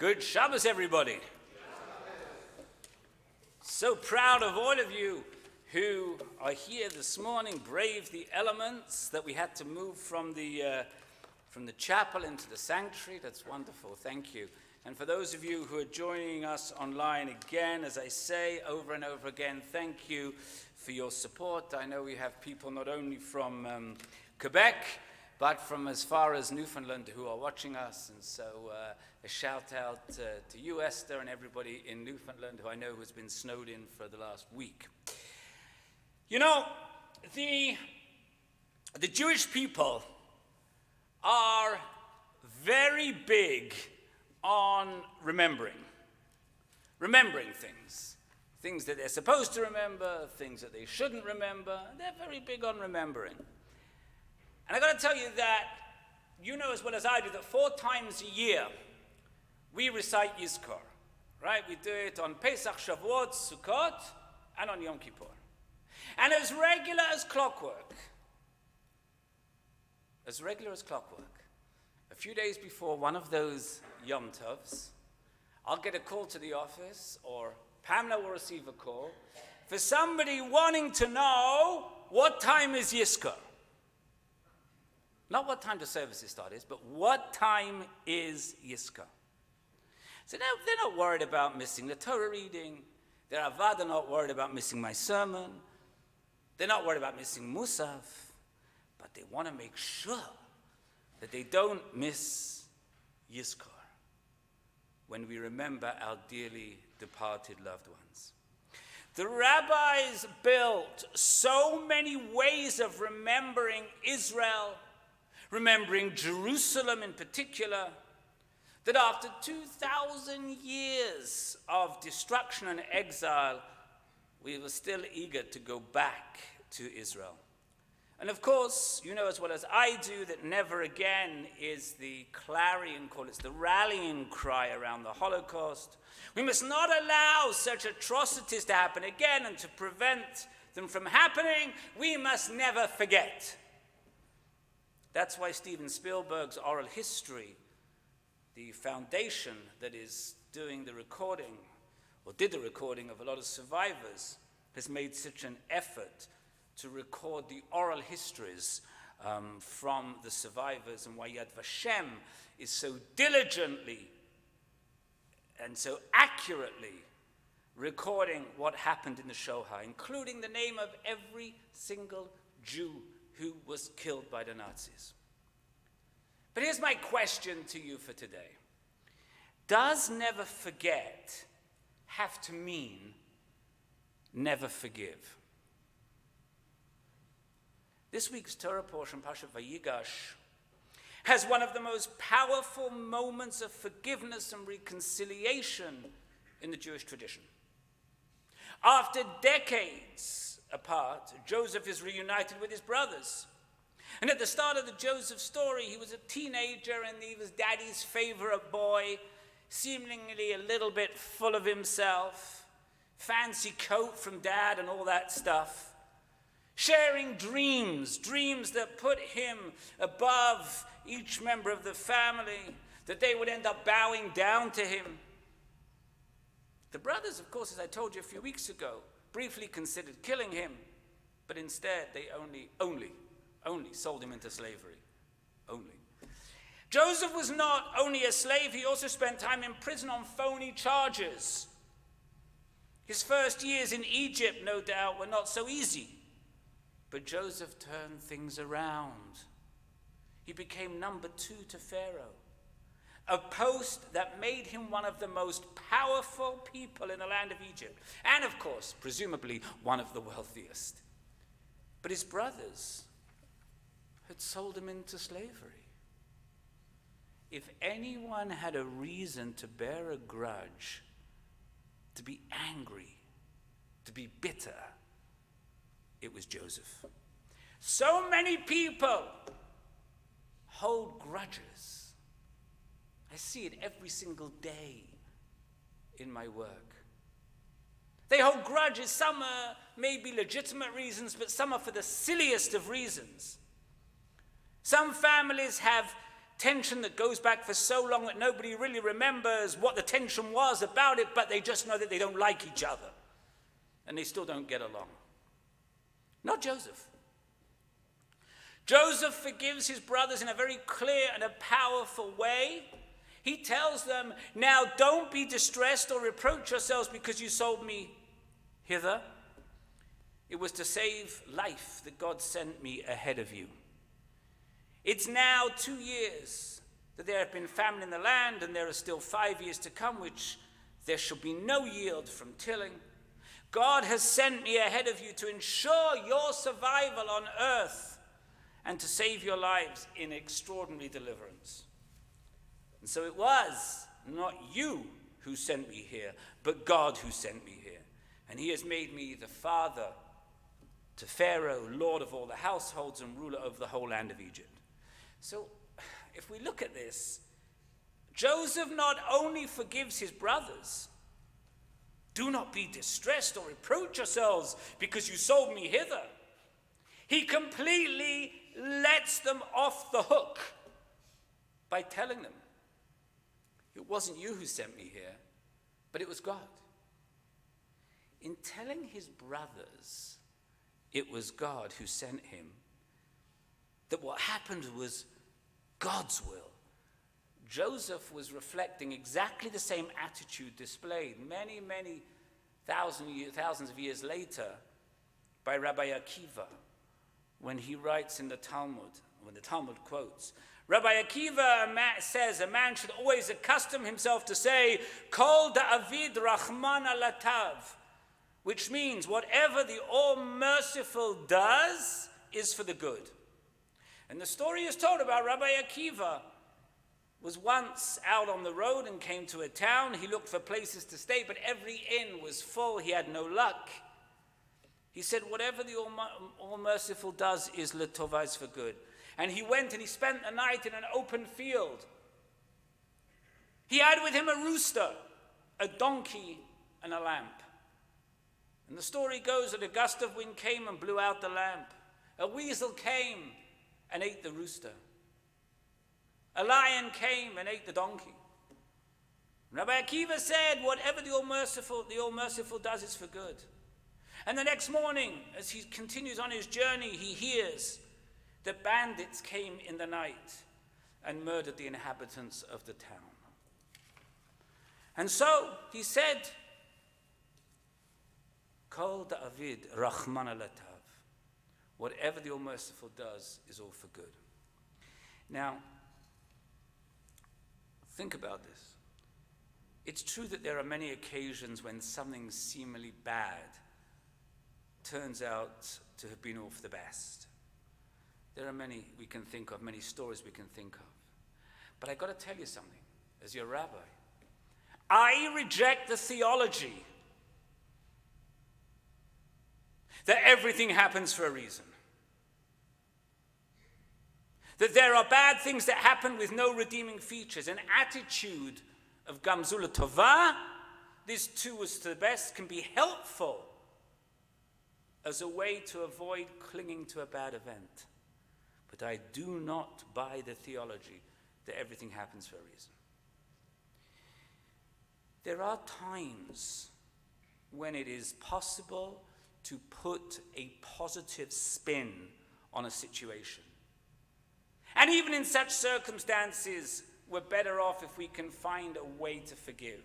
Good Shabbos, everybody. So proud of all of you who are here this morning, brave the elements that we had to move from the chapel into the sanctuary. That's wonderful. Thank you. And for those of you who are joining us online again, as I say over and over again, thank you for your support. I know we have people not only from Quebec, but from as far as Newfoundland who are watching us. And so a shout out to you, Esther, and everybody in Newfoundland who I know has been snowed in for the last week. You know, the Jewish people are very big on remembering things that they're supposed to remember, things that they shouldn't remember. They're very big on remembering. And I got to tell you that you know as well as I do that 4 times a year we recite Yizkor, right? We do it on Pesach, Shavuot, Sukkot, and on Yom Kippur. And as regular as clockwork, a few days before one of those Yom Tovs, I'll get a call to the office, or Pamela will receive a call, for somebody wanting to know what time is Yizkor. Not what time the services start is, but what time is Yizkor. So now they're not worried about missing the Torah reading. They're not worried about missing my sermon. They're not worried about missing Musaf. But they want to make sure that they don't miss Yizkor when we remember our dearly departed loved ones. The rabbis built so many ways of remembering Israel, remembering Jerusalem in particular, that after 2,000 years of destruction and exile, we were still eager to go back to Israel. And of course, you know as well as I do that never again is the clarion call, it's the rallying cry around the Holocaust. We must not allow such atrocities to happen again, and to prevent them from happening, we must never forget. That's why Steven Spielberg's Oral History, the foundation that is doing the recording, or did the recording of a lot of survivors, has made such an effort to record the oral histories from the survivors, and why Yad Vashem is so diligently and so accurately recording what happened in the Shoah, including the name of every single Jew who was killed by the Nazis. But here's my question to you for today. Does never forget have to mean never forgive? This week's Torah portion, Parshat Vayigash, has one of the most powerful moments of forgiveness and reconciliation in the Jewish tradition. After decades apart, Joseph is reunited with his brothers. And at the start of the Joseph story, he was a teenager and he was daddy's favorite boy, seemingly a little bit full of himself, fancy coat from dad and all that stuff, sharing dreams that put him above each member of the family, that they would end up bowing down to him. The brothers, of course, as I told you a few weeks ago, briefly considered killing him, but instead they only sold him into slavery. Only. Joseph was not only a slave, he also spent time in prison on phony charges. His first years in Egypt, no doubt, were not so easy. But Joseph turned things around. He became number 2 to Pharaoh, a post that made him one of the most powerful people in the land of Egypt, and of course, presumably, one of the wealthiest. But his brothers had sold him into slavery. If anyone had a reason to bear a grudge, to be angry, to be bitter, it was Joseph. So many people hold grudges. I see it every single day in my work. They hold grudges. Some are maybe legitimate reasons, but some are for the silliest of reasons. Some families have tension that goes back for so long that nobody really remembers what the tension was about it, but they just know that they don't like each other. And they still don't get along. Not Joseph. Joseph forgives his brothers in a very clear and a powerful way. He tells them, now don't be distressed or reproach yourselves because you sold me hither. It was to save life that God sent me ahead of you. It's now 2 years that there have been famine in the land, and there are still 5 years to come, which there shall be no yield from tilling. God has sent me ahead of you to ensure your survival on earth and to save your lives in extraordinary deliverance. And so it was not you who sent me here, but God who sent me here. And he has made me the father to Pharaoh, lord of all the households and ruler over the whole land of Egypt. So if we look at this, Joseph not only forgives his brothers, do not be distressed or reproach yourselves because you sold me hither. He completely lets them off the hook by telling them, it wasn't you who sent me here, but it was God. In telling his brothers it was God who sent him, that what happened was God's will, Joseph was reflecting exactly the same attitude displayed many, many thousands of years later by Rabbi Akiva when he writes in the Talmud, when the Talmud quotes, Rabbi Akiva says a man should always accustom himself to say, Kol da'avid Rahman alatav, which means whatever the All-Merciful does is for the good. And the story is told about Rabbi Akiva was once out on the road and came to a town. He looked for places to stay, but every inn was full. He had no luck. He said, whatever the All-Merciful does is l'tova, is for good. And he went and he spent the night in an open field. He had with him a rooster, a donkey, and a lamp. And the story goes that a gust of wind came and blew out the lamp. A weasel came and ate the rooster. A lion came and ate the donkey. Rabbi Akiva said, whatever the All-Merciful does is for good. And the next morning, as he continues on his journey, he hears that bandits came in the night and murdered the inhabitants of the town. And so he said, Kol da'avid Rahman alatav. Whatever the All-Merciful does is all for good. Now, think about this. It's true that there are many occasions when something seemingly bad turns out to have been all for the best. There are many we can think of, many stories we can think of. But I've got to tell you something, as your rabbi. I reject the theology that everything happens for a reason. That there are bad things that happen with no redeeming features. An attitude of gamzula tova, this too was to the best, can be helpful as a way to avoid clinging to a bad event. But I do not buy the theology that everything happens for a reason. There are times when it is possible to put a positive spin on a situation. And even in such circumstances, we're better off if we can find a way to forgive.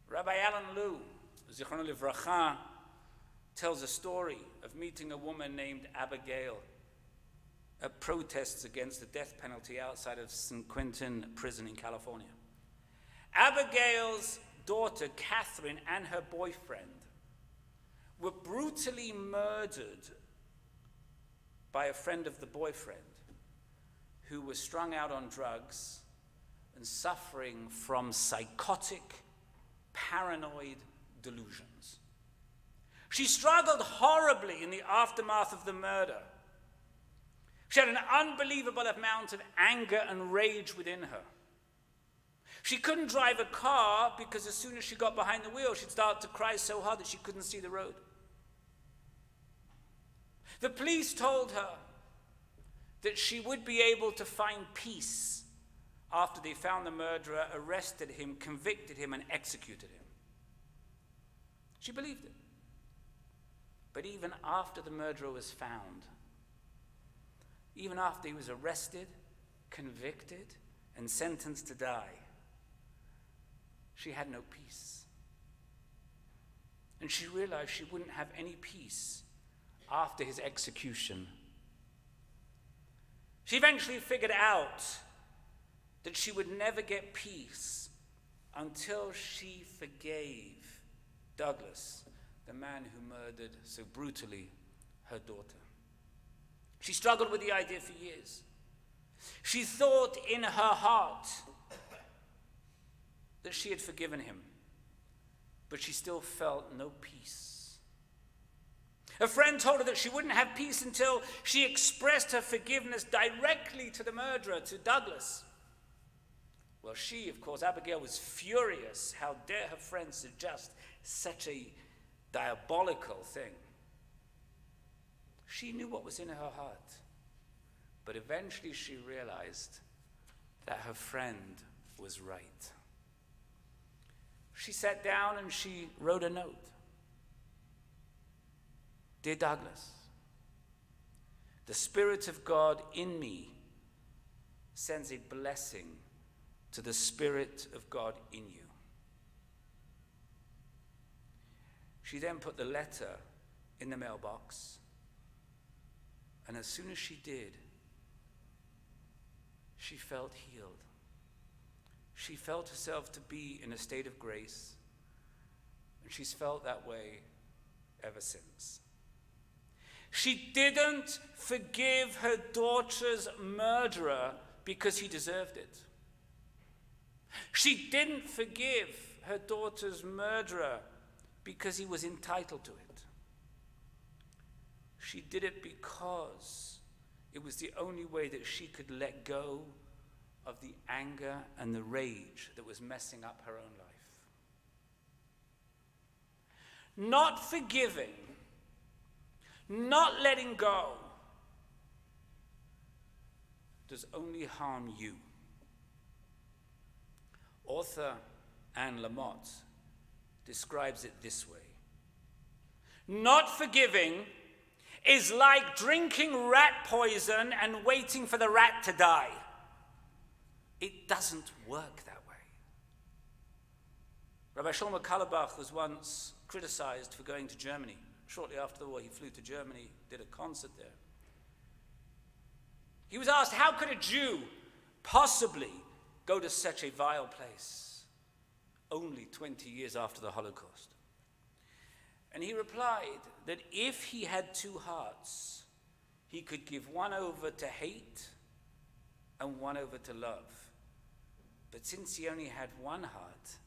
Rabbi Alan W, Zichrono Livracha, tells a story of meeting a woman named Abigail at protests against the death penalty outside of San Quentin prison in California. Abigail's daughter, Catherine, and her boyfriend were brutally murdered by a friend of the boyfriend who was strung out on drugs and suffering from psychotic, paranoid delusions. She struggled horribly in the aftermath of the murder. She had an unbelievable amount of anger and rage within her. She couldn't drive a car because as soon as she got behind the wheel, she'd start to cry so hard that she couldn't see the road. The police told her that she would be able to find peace after they found the murderer, arrested him, convicted him, and executed him. She believed it. But even after the murderer was found, even after he was arrested, convicted, and sentenced to die, she had no peace. And she realized she wouldn't have any peace after his execution. She eventually figured out that she would never get peace until she forgave Douglas, the man who murdered so brutally her daughter. She struggled with the idea for years. She thought in her heart that she had forgiven him, but she still felt no peace. A friend told her that she wouldn't have peace until she expressed her forgiveness directly to the murderer, to Douglas. Well, she, of course, Abigail, was furious. How dare her friend suggest such a diabolical thing? She knew what was in her heart, but eventually she realized that her friend was right. She sat down and she wrote a note. Dear Douglas, the Spirit of God in me sends a blessing to the Spirit of God in you. She then put the letter in the mailbox, and as soon as she did, she felt healed. She felt herself to be in a state of grace, and she's felt that way ever since. She didn't forgive her daughter's murderer because he deserved it. She didn't forgive her daughter's murderer because he was entitled to it. She did it because it was the only way that she could let go of the anger and the rage that was messing up her own life. Not forgiving, not letting go, does only harm you. Author Anne Lamott describes it this way: not forgiving is like drinking rat poison and waiting for the rat to die. It doesn't work that way. Rabbi Shlomo Carlebach was once criticized for going to Germany. Shortly after the war, he flew to Germany, did a concert there. He was asked, how could a Jew possibly go to such a vile place only 20 years after the Holocaust? And he replied that if he had two hearts, he could give one over to hate and one over to love. But since he only had one heart,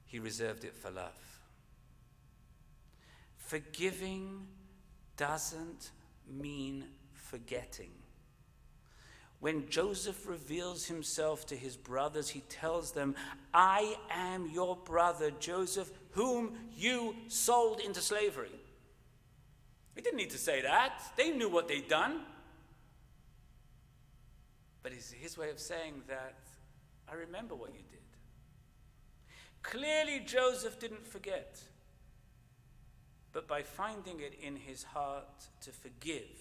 he reserved it for love. Forgiving doesn't mean forgetting. When Joseph reveals himself to his brothers, he tells them, I am your brother Joseph, whom you sold into slavery. He didn't need to say that. They knew what they'd done. But it's his way of saying that, I remember what you did. Clearly, Joseph didn't forget. But by finding it in his heart to forgive,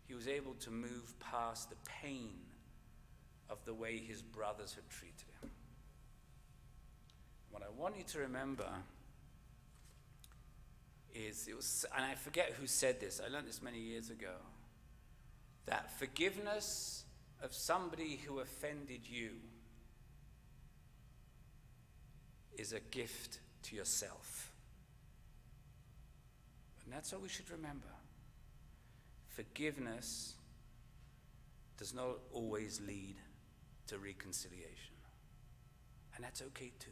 he was able to move past the pain of the way his brothers had treated him. What I want you to remember is, and I forget who said this, I learned this many years ago, that forgiveness of somebody who offended you is a gift to yourself. And that's what we should remember. Forgiveness does not always lead to reconciliation. And that's okay too.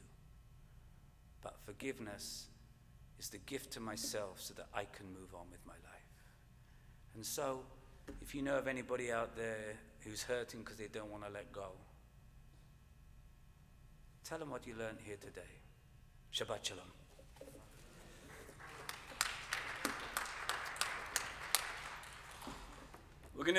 But forgiveness is the gift to myself so that I can move on with my life. And so, if you know of anybody out there who's hurting because they don't want to let go, tell them what you learned here today. Shabbat Shalom. We're going to